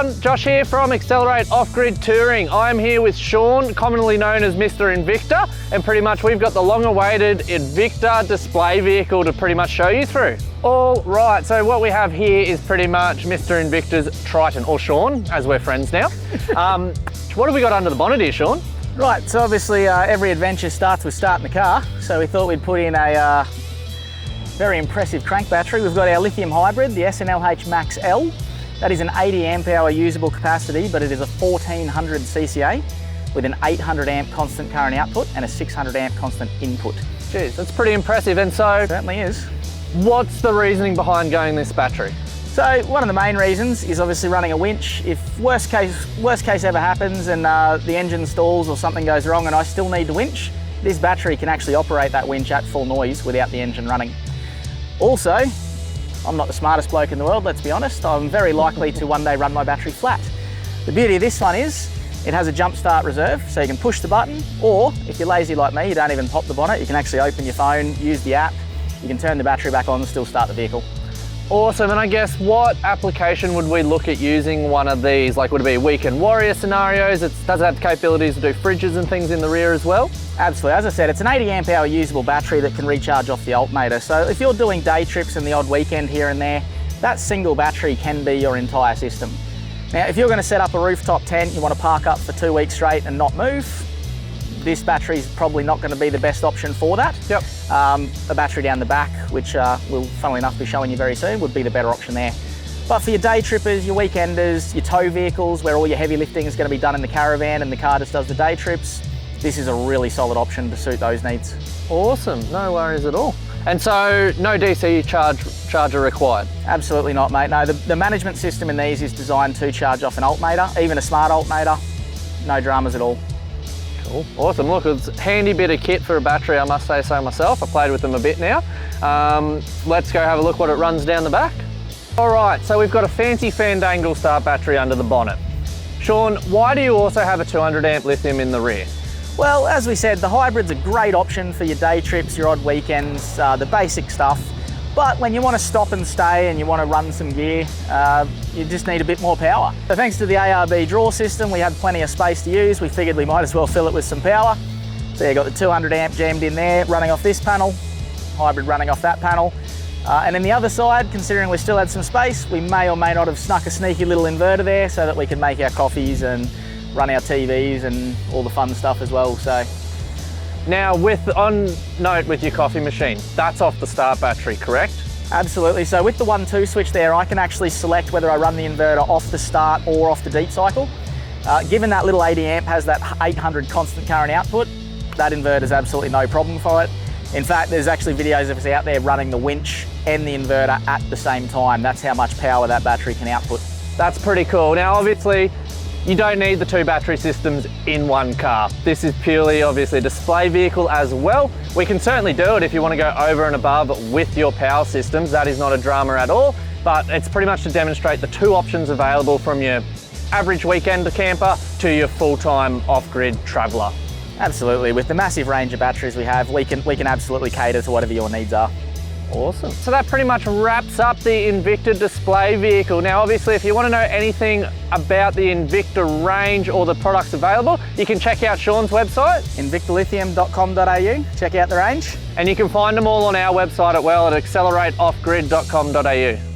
everyone, Josh here from Accelerate Off-Grid Touring. I'm here with Shaun, commonly known as Mr. Invicta, and pretty much we've got the long-awaited Invicta display vehicle to pretty much show you through. All right, so what we have here is pretty much Mr. Invicta's Triton, or Shaun, as we're friends now. What have we got under the bonnet here, Shaun? Right, so obviously every adventure starts with starting the car, so we thought we'd put in a very impressive crank battery. We've got our Lithium Hybrid, the SNLH Max L. That is an 80 amp hour usable capacity, but it is a 1400 CCA with an 800 amp constant current output and a 600 amp constant input. Jeez, that's pretty impressive. And so, It certainly is. What's the reasoning behind going this battery? So one of the main reasons is obviously running a winch. If worst case ever happens and the engine stalls or something goes wrong and I still need to winch, this battery can actually operate that winch at full noise without the engine running. Also, I'm not the smartest bloke in the world, let's be honest. I'm very likely to one day run my battery flat. The beauty of this one is it has a jump start reserve, so you can push the button, or if you're lazy like me, you don't even pop the bonnet, you can actually open your phone, use the app, you can turn the battery back on and still start the vehicle. Awesome, and I guess what application would we look at using one of these? Like, would it be weekend warrior scenarios? Does it have the capabilities to do fridges and things in the rear as well? Absolutely, as I said, it's an 80 amp hour usable battery that can recharge off the alternator. So if you're doing day trips and the odd weekend here and there, that single battery can be your entire system. Now, if you're going to set up a rooftop tent, you want to park up for 2 weeks straight and not move, this battery is probably not going to be the best option for that. Yep. A battery down the back, which we'll funnily enough be showing you very soon, would be the better option there. But for your day trippers, your weekenders, your tow vehicles, where all your heavy lifting is going to be done in the caravan and the car just does the day trips, this is a really solid option to suit those needs. Awesome, no worries at all. And so no DC charger required? Absolutely not, mate. No, the management system in these is designed to charge off an alternator, even a smart alternator, no dramas at all. Cool, awesome. Look, it's a handy bit of kit for a battery, I must say so myself. I played with them a bit now. Let's go have a look what it runs down the back. All right, so we've got a fancy Fandangle start battery under the bonnet. Shaun, why do you also have a 200 amp lithium in the rear? Well, as we said, the hybrid's a great option for your day trips, your odd weekends, the basic stuff. But when you want to stop and stay and you want to run some gear, you just need a bit more power. So thanks to the ARB Draw System, we had plenty of space to use. We figured we might as well fill it with some power. So you got the 200 amp jammed in there, running off this panel, hybrid running off that panel. And then the other side, considering we still had some space, we may or may not have snuck a sneaky little inverter there so that we can make our coffees and run our TVs and all the fun stuff as well. So. Now, on note with your coffee machine, that's off the start battery, correct? Absolutely. So with the 1-2 switch there, I can actually select whether I run the inverter off the start or off the deep cycle. Given that little 80 amp has that 800 constant current output, that inverter is absolutely no problem for it. In fact, there's actually videos of us out there running the winch and the inverter at the same time. That's how much power that battery can output. That's pretty cool. Now, obviously, you don't need the two battery systems in one car. This is purely, obviously, a display vehicle as well. We can certainly do it if you want to go over and above with your power systems. That is not a drama at all, but it's pretty much to demonstrate the two options available from your average weekend camper to your full-time off-grid traveller. Absolutely. With the massive range of batteries we have, we can absolutely cater to whatever your needs are. Awesome. So that pretty much wraps up the Invicta display vehicle. Now, obviously, if you want to know anything about the Invicta range or the products available, you can check out Shaun's website, invictalithium.com.au. Check out the range. And you can find them all on our website as well at accelerateoffgrid.com.au.